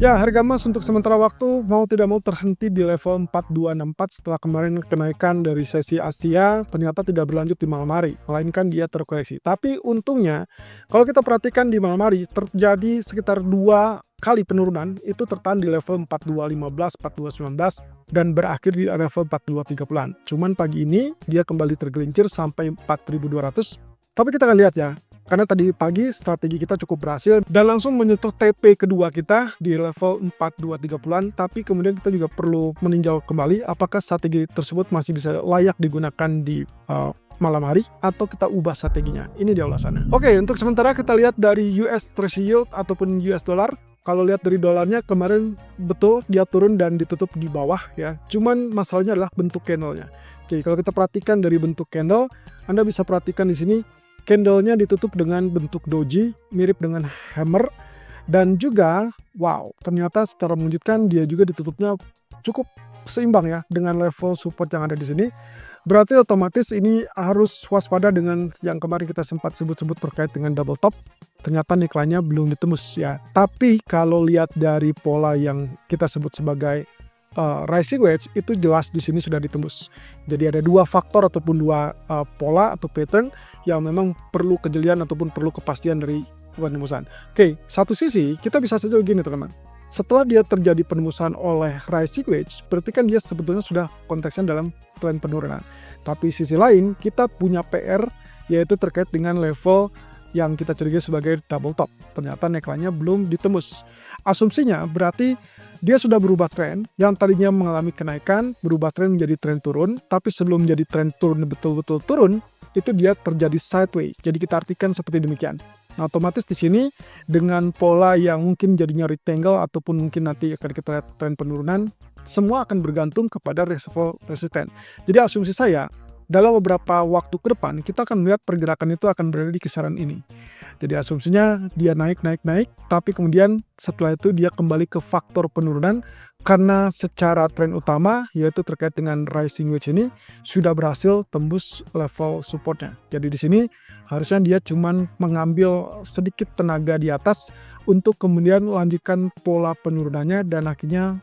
Ya, harga emas untuk sementara waktu mau tidak mau terhenti di level 4264 setelah kemarin kenaikan dari sesi Asia ternyata tidak berlanjut di malam hari, melainkan dia terkoreksi. Tapi untungnya, kalau kita perhatikan di malam hari terjadi sekitar 2 kali penurunan, itu tertahan di level 4215, 4219 dan berakhir di level 4230-an. Cuman pagi ini dia kembali tergelincir sampai 4200. Tapi kita akan lihat ya, karena tadi pagi strategi kita cukup berhasil dan langsung menyentuh TP kedua kita di level 4230-an, tapi kemudian kita juga perlu meninjau kembali apakah strategi tersebut masih bisa layak digunakan di malam hari atau kita ubah strateginya. Ini dia ulasannya. Oke, untuk sementara kita lihat dari US Treasury Yield ataupun US dollar. Kalau lihat dari dolarnya kemarin betul dia turun dan ditutup di bawah ya. Cuman masalahnya adalah bentuk candlenya. Oke, kalau kita perhatikan dari bentuk candle, Anda bisa perhatikan di sini candlenya ditutup dengan bentuk doji, mirip dengan hammer, dan juga, wow, ternyata secara mengejutkan dia juga ditutupnya cukup seimbang ya dengan level support yang ada di sini. Berarti otomatis ini harus waspada dengan yang kemarin kita sempat sebut-sebut terkait dengan double top. Ternyata neckline-nya belum ditembus ya. Tapi kalau lihat dari pola yang kita sebut sebagai rising wedge itu jelas di sini sudah ditembus. Jadi ada dua faktor ataupun dua pola atau pattern yang memang perlu kejelian ataupun perlu kepastian dari penembusan. Oke, satu sisi kita bisa saja begini teman-teman. Setelah dia terjadi penembusan oleh rising wedge, berarti kan dia sebetulnya sudah konteksnya dalam tren penurunan. Tapi sisi lain kita punya PR yaitu terkait dengan level yang kita curigai sebagai double top. Ternyata neckline-nya belum ditembus. Asumsinya berarti dia sudah berubah tren yang tadinya mengalami kenaikan, berubah tren menjadi tren turun, tapi sebelum menjadi tren turun betul-betul turun, itu dia terjadi sideways. Jadi kita artikan seperti demikian. Nah, otomatis di sini dengan pola yang mungkin jadinya rectangle ataupun mungkin nanti akan kita lihat tren penurunan, semua akan bergantung kepada level resisten. Jadi asumsi saya dalam beberapa waktu ke depan kita akan melihat pergerakan itu akan berada di kisaran ini. Jadi asumsinya dia naik, tapi kemudian setelah itu dia kembali ke faktor penurunan karena secara tren utama yaitu terkait dengan rising wedge ini sudah berhasil tembus level supportnya. Jadi di sini harusnya dia cuman mengambil sedikit tenaga di atas untuk kemudian melanjutkan pola penurunannya dan akhirnya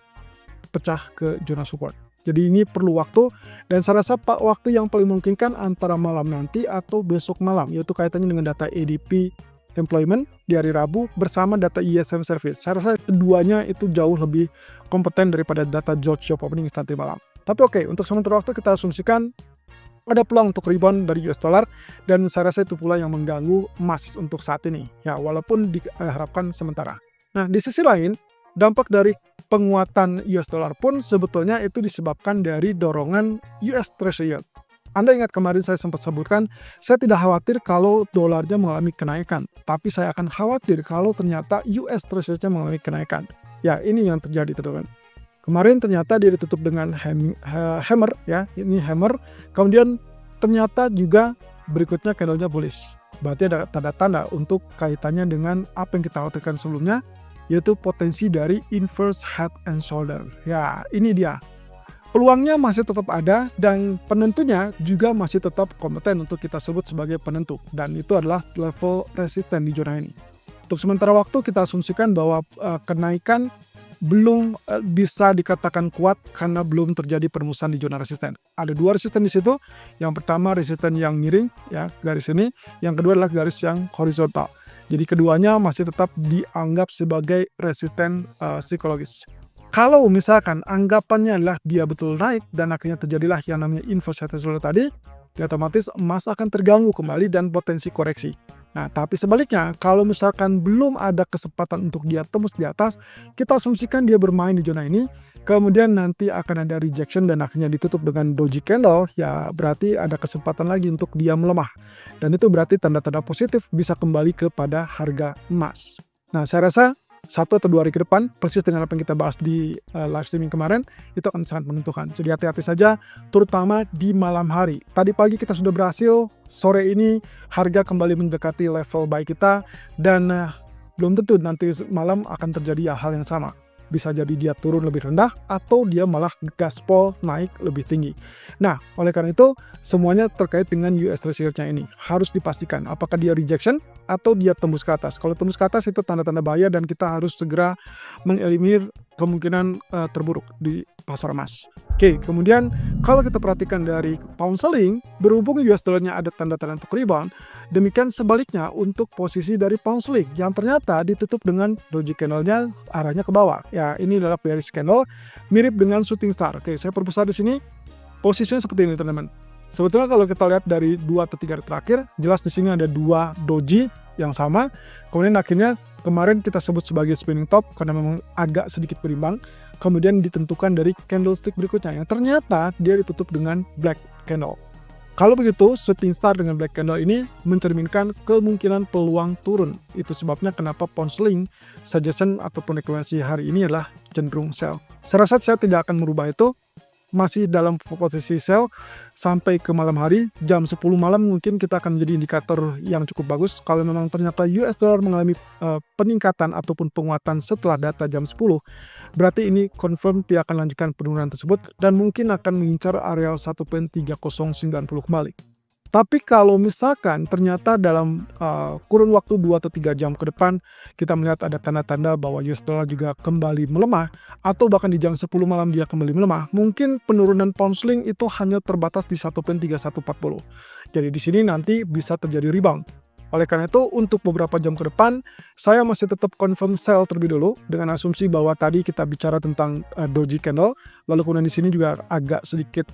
pecah ke zona support. Jadi ini perlu waktu dan saya rasa waktu yang paling memungkinkan antara malam nanti atau besok malam, yaitu kaitannya dengan data ADP employment di hari Rabu bersama data ISM service. Saya rasa keduanya itu jauh lebih kompeten daripada data George Job Opening nanti malam. Tapi oke, untuk sementara waktu kita asumsikan ada peluang untuk rebound dari US dollar dan saya rasa itu pula yang mengganggu emas untuk saat ini. Ya, walaupun diharapkan sementara. Nah, di sisi lain, dampak dari penguatan US dollar pun sebetulnya itu disebabkan dari dorongan US Treasury Yield. Anda ingat kemarin saya sempat sebutkan, saya tidak khawatir kalau dolarnya mengalami kenaikan, tapi saya akan khawatir kalau ternyata US Treasury Yield mengalami kenaikan. Ya, ini yang terjadi teman-teman. Kemarin ternyata dia ditutup dengan hammer ya, ini hammer. Kemudian ternyata juga berikutnya candlenya bullish. Berarti ada tanda-tanda untuk kaitannya dengan apa yang kita khawatirkan sebelumnya, yaitu potensi dari inverse head and shoulder. Ya, ini dia. Peluangnya masih tetap ada dan penentunya juga masih tetap kompeten untuk kita sebut sebagai penentu. Dan itu adalah level resisten di zona ini. Untuk sementara waktu kita asumsikan bahwa kenaikan belum bisa dikatakan kuat karena belum terjadi permusuhan di zona resisten. Ada dua resisten di situ. Yang pertama resisten yang miring, ya garis ini. Yang kedua adalah garis yang horizontal. Jadi keduanya masih tetap dianggap sebagai resisten psikologis. Kalau misalkan anggapannya adalah dia betul naik dan akhirnya terjadilah yang namanya inverse head and shoulder tadi, otomatis emas akan terganggu kembali dan potensi koreksi. Nah, tapi sebaliknya, kalau misalkan belum ada kesempatan untuk dia tembus di atas, kita asumsikan dia bermain di zona ini, kemudian nanti akan ada rejection dan akhirnya ditutup dengan doji candle, ya berarti ada kesempatan lagi untuk dia melemah. Dan itu berarti tanda-tanda positif bisa kembali kepada harga emas. Nah, saya rasa 1 atau 2 hari ke depan, persis dengan apa yang kita bahas di live streaming kemarin, itu akan sangat menentukan. Jadi hati-hati saja, terutama di malam hari. Tadi pagi kita sudah berhasil, sore ini harga kembali mendekati level buy kita, dan belum tentu nanti malam akan terjadi hal yang sama. bisa jadi dia turun lebih rendah atau dia malah gaspol naik lebih tinggi. Nah, oleh karena itu semuanya terkait dengan US Treasury-nya ini harus dipastikan apakah dia rejection atau dia tembus ke atas. Kalau tembus ke atas itu tanda-tanda bahaya dan kita harus segera mengeliminir kemungkinan terburuk di pasar emas. Oke, kemudian kalau kita perhatikan dari pound sterling, berhubung US dollar-nya ada tanda-tanda untuk rebound, demikian sebaliknya untuk posisi dari pound sterling yang ternyata ditutup dengan doji candle-nya arahnya ke bawah. Ya, ini adalah bearish candle mirip dengan shooting star. Oke, saya perbesar di sini. Posisinya seperti ini, teman-teman. Sebetulnya kalau kita lihat dari 2 atau 3 hari terakhir, jelas di sini ada 2 doji yang sama. Kemudian akhirnya kemarin kita sebut sebagai spinning top karena memang agak sedikit berimbang. Kemudian ditentukan dari candlestick berikutnya yang ternyata dia ditutup dengan black candle. Kalau begitu, shooting star dengan black candle ini mencerminkan kemungkinan peluang turun. Itu sebabnya kenapa pound sterling suggestion ataupun rekomendasi hari ini adalah cenderung sell. Saya rasa saya tidak akan merubah itu. Masih dalam posisi sell sampai ke malam hari, jam 10 malam mungkin kita akan menjadi indikator yang cukup bagus. Kalau memang ternyata US dollar mengalami peningkatan ataupun penguatan setelah data jam 10, berarti ini confirm dia akan lanjutkan penurunan tersebut dan mungkin akan mengincar area 1.3090 kembali. Tapi kalau misalkan ternyata dalam kurun waktu 2 atau 3 jam ke depan kita melihat ada tanda-tanda bahwa US dollar juga kembali melemah atau bahkan di jam 10 malam dia kembali melemah, mungkin penurunan pound sterling itu hanya terbatas di 1.3140. Jadi di sini nanti bisa terjadi rebound. Oleh karena itu untuk beberapa jam ke depan saya masih tetap confirm sell terlebih dulu dengan asumsi bahwa tadi kita bicara tentang doji candle, lalu kemudian di sini juga agak sedikit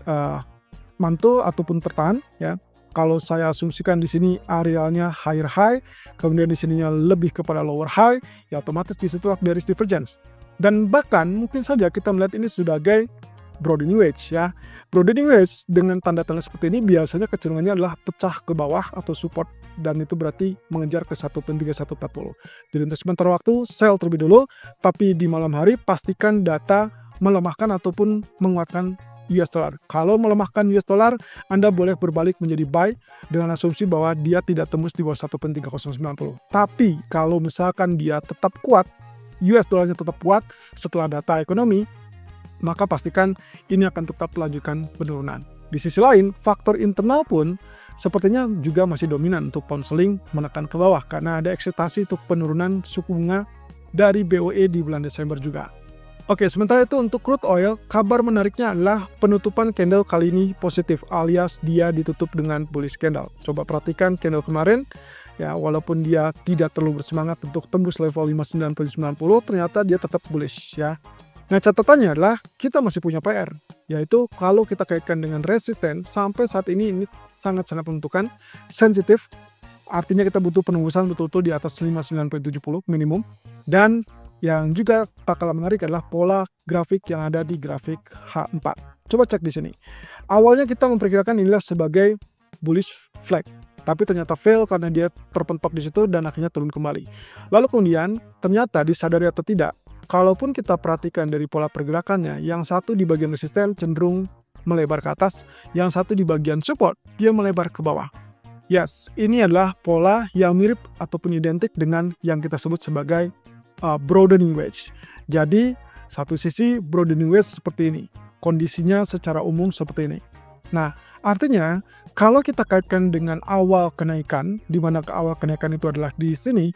mantul ataupun tertahan ya. Kalau saya asumsikan di sini arealnya higher high, kemudian di sininya lebih kepada lower high, ya otomatis di situ bearish divergence. Dan bahkan mungkin saja kita melihat ini sebagai broadening wedge ya. Broadening wedge dengan tanda-tanda seperti ini biasanya kecenderungannya adalah pecah ke bawah atau support dan itu berarti mengejar ke 1.3140. Jadi untuk sementara waktu sell terlebih dulu, tapi di malam hari pastikan data melemahkan ataupun menguatkan US dollar. Kalau melemahkan US dollar, Anda boleh berbalik menjadi buy dengan asumsi bahwa dia tidak tembus di bawah 1.3090. Tapi kalau misalkan dia tetap kuat, US dollarnya tetap kuat setelah data ekonomi, maka pastikan ini akan tetap melanjutkan penurunan. Di sisi lain, faktor internal pun sepertinya juga masih dominan untuk pound sterling menekan ke bawah karena ada ekspektasi untuk penurunan suku bunga dari BOE di bulan Desember juga. Oke, sementara itu untuk crude oil, kabar menariknya adalah penutupan candle kali ini positif alias dia ditutup dengan bullish candle. Coba perhatikan candle kemarin, ya walaupun dia tidak terlalu bersemangat untuk tembus level 59.90, ternyata dia tetap bullish ya. Nah catatannya adalah kita masih punya PR, yaitu kalau kita kaitkan dengan resisten sampai saat ini sangat-sangat menentukan, sensitif, artinya kita butuh penembusan betul-betul di atas 59.70 minimum, dan yang juga bakal menarik adalah pola grafik yang ada di grafik H4. Coba cek di sini. Awalnya kita memperkirakan inilah sebagai bullish flag, tapi ternyata fail karena dia terpentok di situ dan akhirnya turun kembali. Lalu kemudian ternyata disadari atau tidak, kalaupun kita perhatikan dari pola pergerakannya, yang satu di bagian resisten cenderung melebar ke atas, yang satu di bagian support dia melebar ke bawah. Yes, ini adalah pola yang mirip ataupun identik dengan yang kita sebut sebagai broadening wedge. Jadi satu sisi broadening wedge seperti ini, kondisinya secara umum seperti ini. Nah artinya kalau kita kaitkan dengan awal kenaikan, di mana awal kenaikan itu adalah di sini,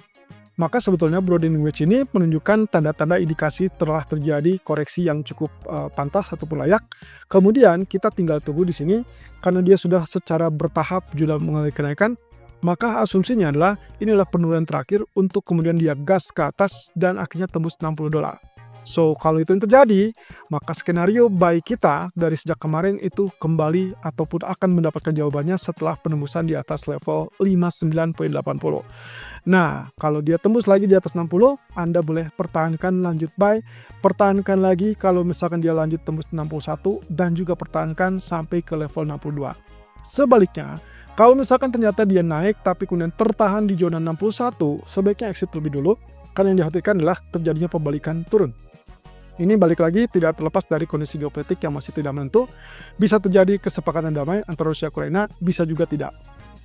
maka sebetulnya broadening wedge ini menunjukkan tanda-tanda indikasi telah terjadi koreksi yang cukup pantas ataupun layak. Kemudian kita tinggal tunggu di sini karena dia sudah secara bertahap juga mengalami kenaikan. Maka asumsinya adalah inilah penurunan terakhir untuk kemudian dia gas ke atas dan akhirnya tembus $60. So kalau itu yang terjadi, maka skenario buy kita dari sejak kemarin itu kembali ataupun akan mendapatkan jawabannya setelah penembusan di atas level 59.80. Nah kalau dia tembus lagi di atas 60, Anda boleh pertahankan lanjut buy, pertahankan lagi kalau misalkan dia lanjut tembus 61 dan juga pertahankan sampai ke level 62. Sebaliknya, kalau misalkan ternyata dia naik tapi kemudian tertahan di zona 61, sebaiknya exit terlebih dulu karena yang diperhatikan adalah terjadinya pembalikan turun. Ini balik lagi tidak terlepas dari kondisi geopolitik yang masih tidak menentu. Bisa terjadi kesepakatan damai antara Rusia dan Ukraina, bisa juga tidak.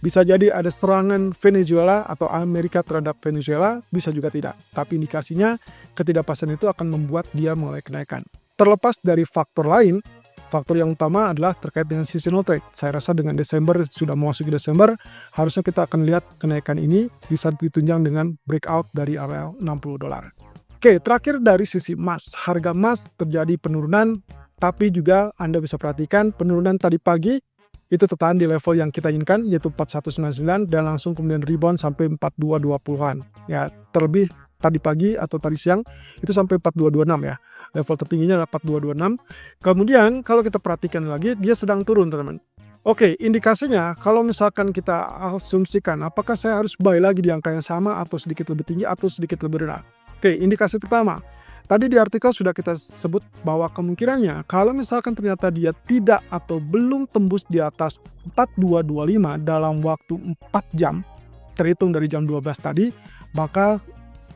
Bisa jadi ada serangan Venezuela atau Amerika terhadap Venezuela, bisa juga tidak. Tapi indikasinya ketidakpastian itu akan membuat dia mulai kenaikan. Terlepas dari faktor lain, faktor yang utama adalah terkait dengan seasonal trade. Saya rasa dengan Desember, sudah memasuki Desember, harusnya kita akan lihat kenaikan ini bisa ditunjang dengan breakout dari area $60. Oke, terakhir dari sisi emas. Harga emas terjadi penurunan, tapi juga Anda bisa perhatikan penurunan tadi pagi itu tertahan di level yang kita inginkan, yaitu 4199 dan langsung kemudian rebound sampai 4220-an. Ya, terlebih tadi pagi atau tadi siang itu sampai 4226 ya. Level tertingginya adalah 4226. Kemudian kalau kita perhatikan lagi, dia sedang turun, teman-teman. Oke, indikasinya kalau misalkan kita asumsikan apakah saya harus buy lagi di angka yang sama atau sedikit lebih tinggi atau sedikit lebih rendah. Oke, indikasi pertama. Tadi di artikel sudah kita sebut bahwa kemungkinannya kalau misalkan ternyata dia tidak atau belum tembus di atas 4225 dalam waktu 4 jam, terhitung dari jam 12 tadi, maka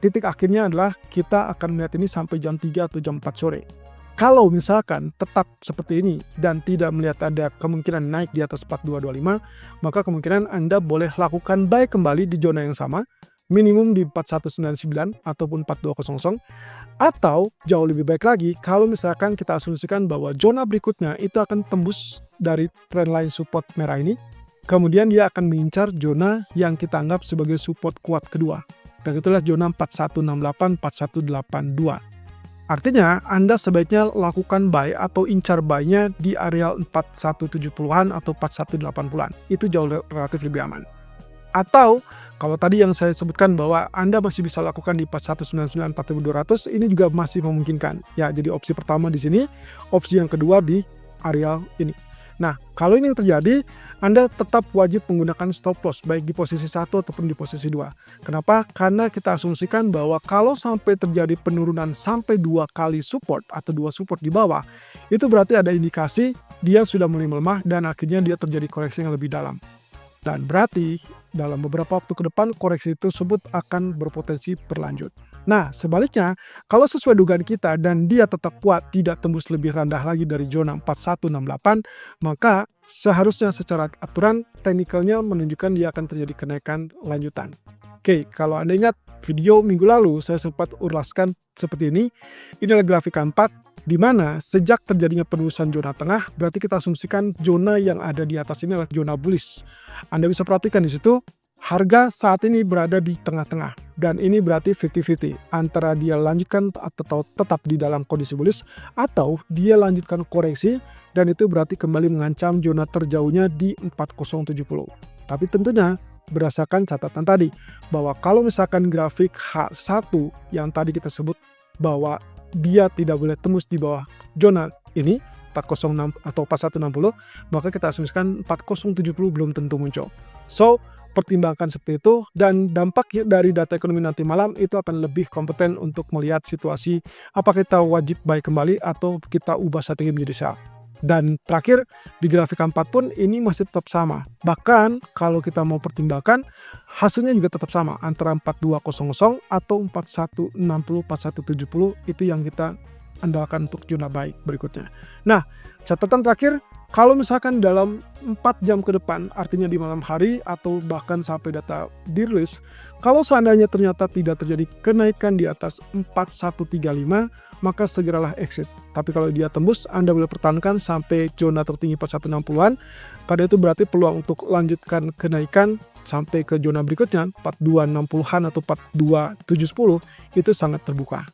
titik akhirnya adalah kita akan melihat ini sampai jam 3 atau jam 4 sore. Kalau misalkan tetap seperti ini dan tidak melihat ada kemungkinan naik di atas 4225, maka kemungkinan Anda boleh lakukan buy kembali di zona yang sama, minimum di 4199 ataupun 4200, atau jauh lebih baik lagi kalau misalkan kita asumsikan bahwa zona berikutnya itu akan tembus dari trendline support merah ini, kemudian dia akan mengincar zona yang kita anggap sebagai support kuat kedua, dan itulah zona 4168-4182. Artinya Anda sebaiknya lakukan buy atau incar buy-nya di area 4170-an atau 4180-an, itu jauh relatif lebih aman. Atau kalau tadi yang saya sebutkan bahwa Anda masih bisa lakukan di 4199 4200, ini juga masih memungkinkan. Ya, jadi opsi pertama di sini, opsi yang kedua di area ini. Nah, kalau ini yang terjadi, Anda tetap wajib menggunakan stop loss baik di posisi 1 ataupun di posisi 2. Kenapa? Karena kita asumsikan bahwa kalau sampai terjadi penurunan sampai 2 kali support atau 2 support di bawah, itu berarti ada indikasi dia sudah mulai melemah dan akhirnya dia terjadi koreksi yang lebih dalam. Dan berarti dalam beberapa waktu ke depan koreksi tersebut akan berpotensi berlanjut. Nah, sebaliknya, kalau sesuai dugaan kita dan dia tetap kuat tidak tembus lebih rendah lagi dari zona 4168, maka seharusnya secara aturan teknikalnya menunjukkan dia akan terjadi kenaikan lanjutan. Oke, kalau Anda ingat video minggu lalu saya sempat ulaskan seperti ini. Inilah grafik 4. Di mana sejak terjadinya penerusan zona tengah, berarti kita asumsikan zona yang ada di atas ini adalah zona bullish. Anda bisa perhatikan di situ, harga saat ini berada di tengah-tengah. Dan ini berarti 50-50, antara dia lanjutkan atau tetap di dalam kondisi bullish, atau dia lanjutkan koreksi, dan itu berarti kembali mengancam zona terjauhnya di 4070. Tapi tentunya, berdasarkan catatan tadi, bahwa kalau misalkan grafik H1 yang tadi kita sebut bahwa dia tidak boleh tembus di bawah zona ini 406 atau 4160, maka kita asumsikan 4070 belum tentu muncul. So, pertimbangkan seperti itu, dan dampak dari data ekonomi nanti malam itu akan lebih kompeten untuk melihat situasi apakah kita wajib buy kembali atau kita ubah strategi menjadi sell. Dan terakhir di grafik 4 pun ini masih tetap sama. Bahkan kalau kita mau pertimbangkan hasilnya juga tetap sama antara 4200 atau 4160 4170, itu yang kita andalkan untuk zona buy berikutnya. Nah, catatan terakhir, kalau misalkan dalam 4 jam ke depan, artinya di malam hari atau bahkan sampai data dirilis, kalau seandainya ternyata tidak terjadi kenaikan di atas 4135, maka segeralah exit. Tapi kalau dia tembus, Anda boleh pertahankan sampai zona tertinggi 4160-an. Pada itu berarti peluang untuk lanjutkan kenaikan sampai ke zona berikutnya 4260-an atau 42710 itu sangat terbuka.